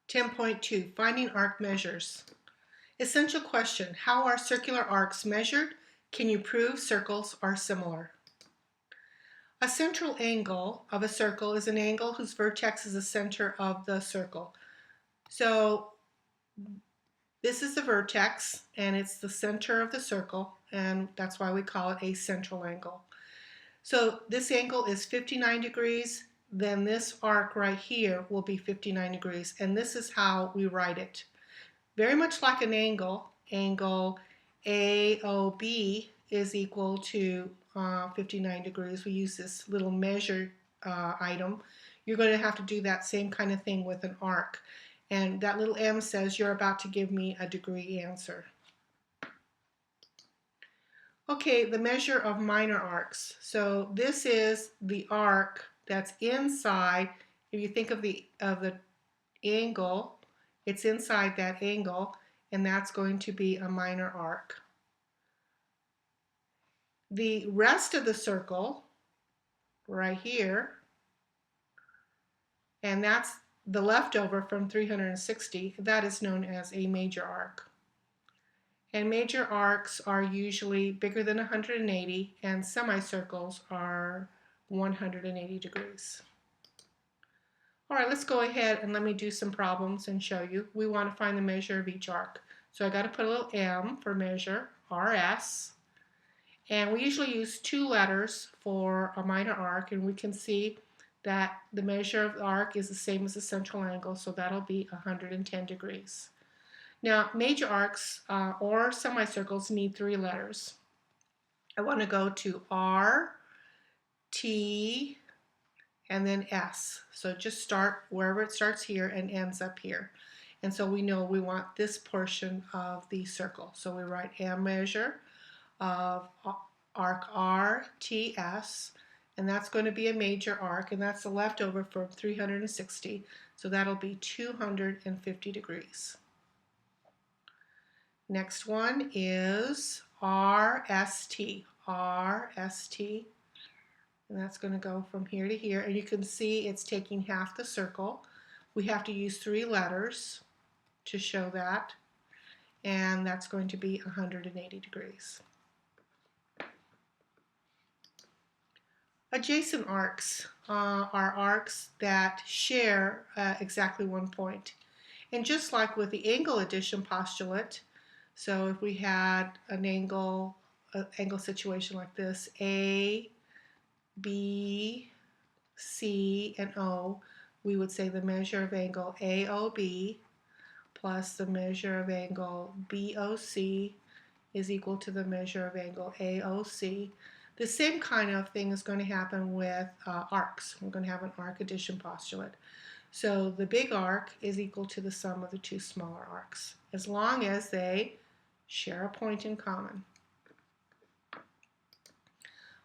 10.2 Finding arc measures. Essential question: how are circular arcs measured? Can you prove circles are similar? A central angle of a circle is an angle whose vertex is the center of the circle. So this is the vertex and it's the center of the circle, and that's why we call it a central angle. So this angle is 59 degrees, then this arc right here will be 59 degrees, and this is how we write it. Very much like an angle, angle AOB is equal to 59 degrees. We use this little measure item. You're going to have to do that same kind of thing with an arc. And that little M says you're about to give me a degree answer. Okay, the measure of minor arcs. So this is the arc that's inside. If you think of the angle, it's inside that angle, and that's going to be a minor arc. The rest of the circle, right here, and that's the leftover from 360, that is known as a major arc. And major arcs are usually bigger than 180, and semicircles are 180 degrees. All right, let's go ahead and let me do some problems and show you. We want to find the measure of each arc. So I got to put a little M for measure, RS. And we usually use 2 letters for a minor arc, and we can see that the measure of the arc is the same as the central angle, so that'll be 110 degrees. Now, major arcs or semicircles need 3 letters. I want to go to R, T, and then S. So just start wherever it starts here and ends up here. And so we know we want this portion of the circle. So we write M measure of arc R, T, S, and that's going to be a major arc, and that's the leftover from 360. So that'll be 250 degrees. Next one is RST, RST, and that's going to go from here to here, and you can see it's taking half the circle. We have to use 3 letters to show that, and that's going to be 180 degrees. Adjacent arcs are arcs that share exactly 1 point. And just like with the angle addition postulate, so if we had an angle situation like this, A, B, C, and O, we would say the measure of angle AOB plus the measure of angle BOC is equal to the measure of angle AOC. The same kind of thing is going to happen with arcs. We're going to have an arc addition postulate. So the big arc is equal to the sum of the 2 smaller arcs, as long as they share a point in common.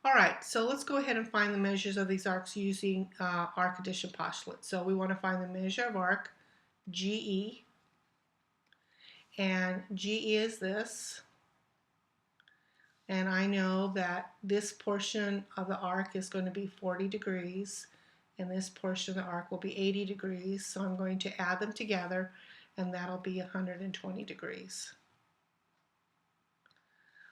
All right, so let's go ahead and find the measures of these arcs using arc addition postulate. So we want to find the measure of arc GE, and GE is this. And I know that this portion of the arc is going to be 40 degrees, and this portion of the arc will be 80 degrees. So I'm going to add them together, and that'll be 120 degrees.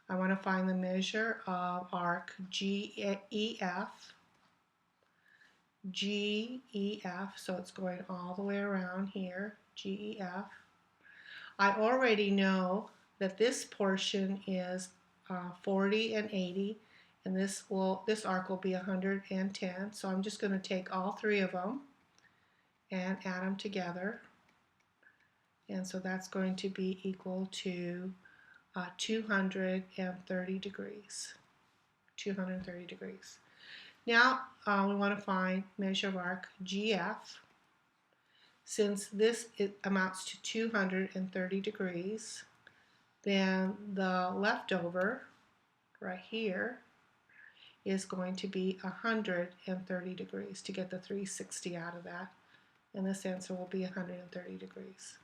I want to find the measure of arc GEF, so it's going all the way around here, GEF. I already know that this portion is 40 and 80, and this arc will be 110. So I'm just going to take all 3 of them and add them together, and so that's going to be equal to 230 degrees. 230 degrees. Now we want to find measure of arc GF. Since this amounts to 230 degrees, then the leftover right here is going to be 130 degrees to get the 360 out of that, and this answer will be 130 degrees.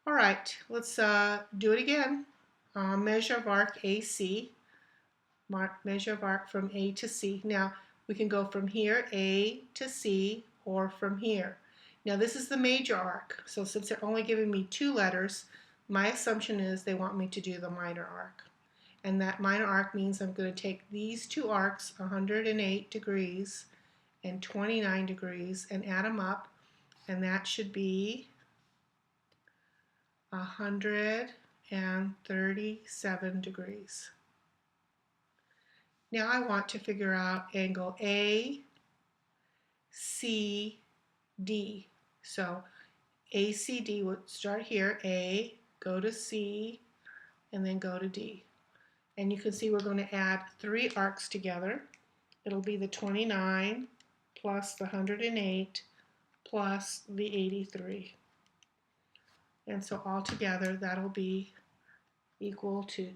All right, let's do it again. Measure of arc AC, measure of arc from A to C. Now we can go from here, A to C, or from here. Now this is the major arc, so since they're only giving me 2 letters, my assumption is they want me to do the minor arc. And that minor arc means I'm going to take these 2 arcs, 108 degrees and 29 degrees, and add them up, and that should be 137 degrees. Now I want to figure out angle ACD. So ACD would start here, A, go to C, and then go to D. And you can see we're going to add 3 arcs together. It'll be the 29 plus the 108 plus the 83. And so altogether that'll be equal to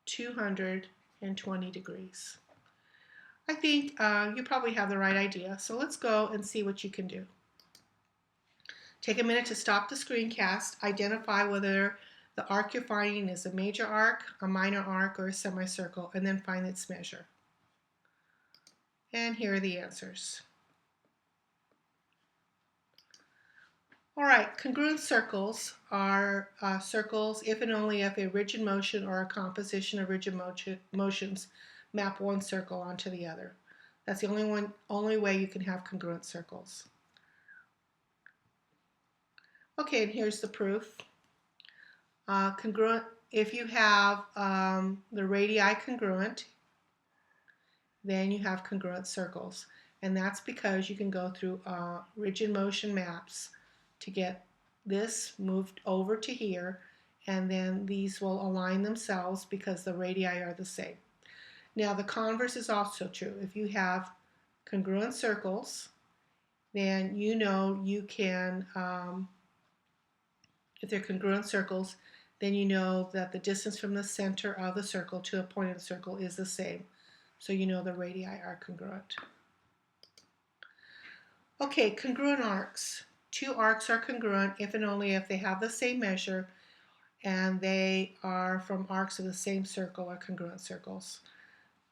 220 degrees. I think you probably have the right idea, so let's go and see what you can do. Take a minute to stop the screencast, identify whether the arc you're finding is a major arc, a minor arc, or a semicircle, and then find its measure. And here are the answers. All right, congruent circles are circles if and only if a rigid motion or a composition of rigid motions map one circle onto the other. That's the only way you can have congruent circles. Okay, and here's the proof. Congruent, if you have the radii congruent, then you have congruent circles. And that's because you can go through rigid motion maps to get this moved over to here, and then these will align themselves because the radii are the same. Now the converse is also true. If you have congruent circles, then you know you can, if they're congruent circles, then you know that the distance from the center of the circle to a point of the circle is the same. So you know the radii are congruent. Okay, congruent arcs. 2 arcs are congruent if and only if they have the same measure and they are from arcs of the same circle or congruent circles.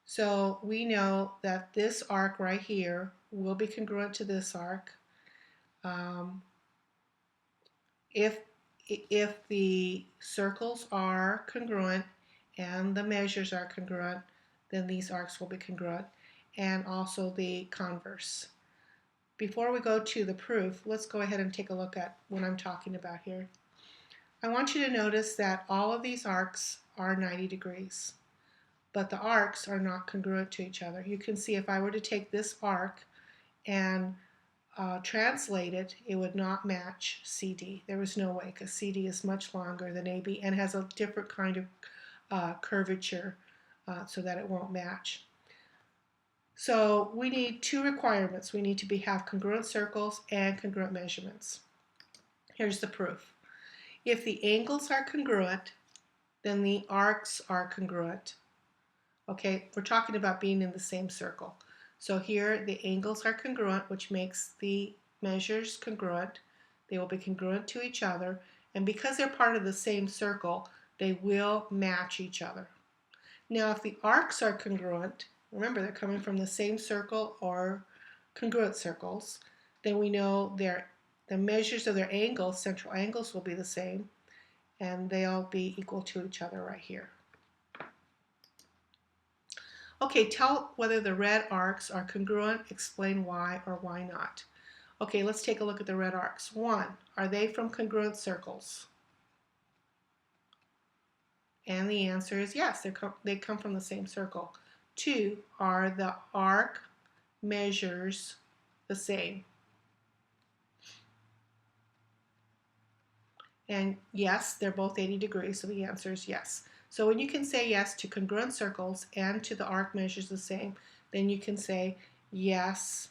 So we know that this arc right here will be congruent to this arc. If the circles are congruent and the measures are congruent, then these arcs will be congruent, and also the converse. Before we go to the proof, let's go ahead and take a look at what I'm talking about here. I want you to notice that all of these arcs are 90 degrees, but the arcs are not congruent to each other. You can see if I were to take this arc and translate it, it would not match CD. There was no way, because CD is much longer than AB and has a different kind of curvature so that it won't match. So we need 2 requirements. We need to have congruent circles and congruent measurements. Here's the proof. If the angles are congruent, then the arcs are congruent. Okay, we're talking about being in the same circle. So here the angles are congruent, which makes the measures congruent. They will be congruent to each other, and because they're part of the same circle, they will match each other. Now if the arcs are congruent, remember they're coming from the same circle or congruent circles, then we know the measures of their angles, central angles, will be the same, and they'll be equal to each other right here. Okay, tell whether the red arcs are congruent, explain why or why not. Okay, let's take a look at the red arcs. 1, are they from congruent circles? And the answer is yes, they come from the same circle. 2, are the arc measures the same? And yes, they're both 80 degrees, so the answer is yes. So when you can say yes to congruent circles and to the arc measures the same, then you can say yes,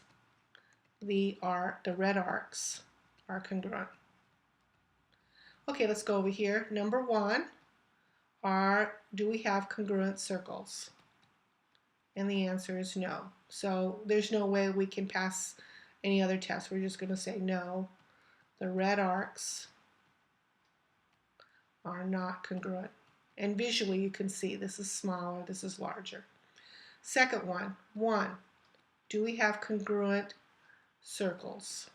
the red arcs are congruent. Okay, let's go over here. Number 1, do we have congruent circles? And the answer is no. So there's no way we can pass any other test. We're just going to say no, the red arcs are not congruent. And visually you can see this is smaller, this is larger. Second one, do we have congruent circles?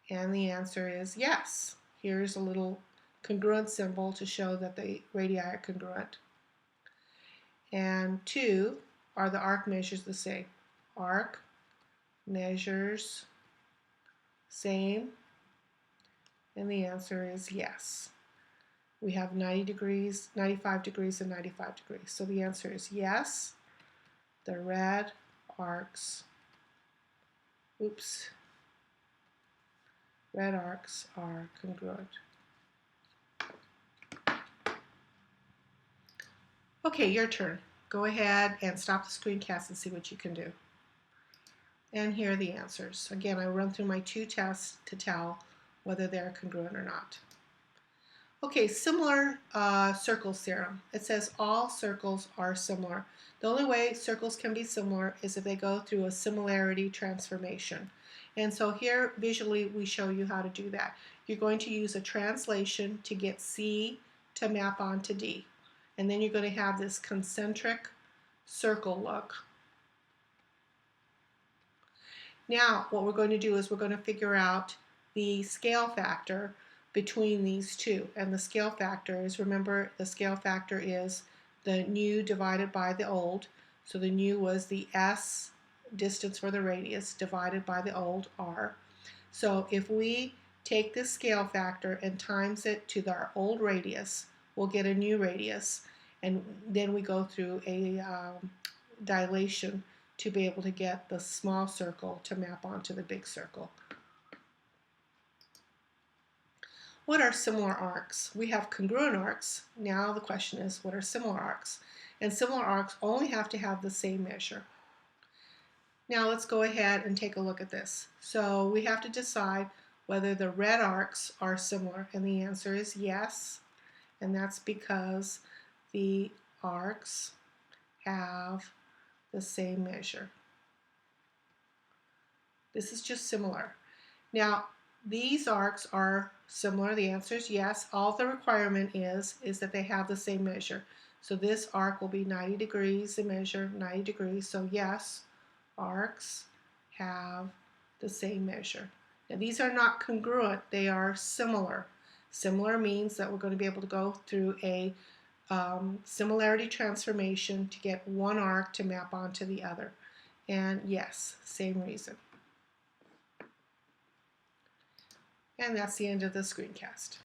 And the answer is yes. Here's a little congruent symbol to show that the radii are congruent. And 2, are the arc measures the same? Arc measures same, and the answer is yes. We have 90 degrees, 95 degrees, and 95 degrees. So the answer is yes. The red arcs, red arcs are congruent. Okay, your turn. Go ahead and stop the screencast and see what you can do. And here are the answers. Again, I run through my 2 tests to tell whether they're congruent or not. Okay, similar circles theorem. It says all circles are similar. The only way circles can be similar is if they go through a similarity transformation. And so here visually we show you how to do that. You're going to use a translation to get C to map onto D. And then you're going to have this concentric circle look. Now what we're going to do is we're going to figure out the scale factor between these two. And the scale factor is, remember, the scale factor is the new divided by the old. So the new was the S distance for the radius divided by the old R. So if we take this scale factor and times it to our old radius, we'll get a new radius. And then we go through a dilation to be able to get the small circle to map onto the big circle. What are similar arcs? We have congruent arcs. Now the question is, what are similar arcs? And similar arcs only have to have the same measure. Now let's go ahead and take a look at this. So we have to decide whether the red arcs are similar, and the answer is yes. And that's because the arcs have the same measure. This is just similar. Now, these arcs are similar. The answer is yes. All the requirement is that they have the same measure. So this arc will be 90 degrees in measure, 90 degrees. So yes, arcs have the same measure. Now these are not congruent, they are similar. Similar means that we're going to be able to go through a similarity transformation to get one arc to map onto the other. And yes, same reason. And that's the end of the screencast.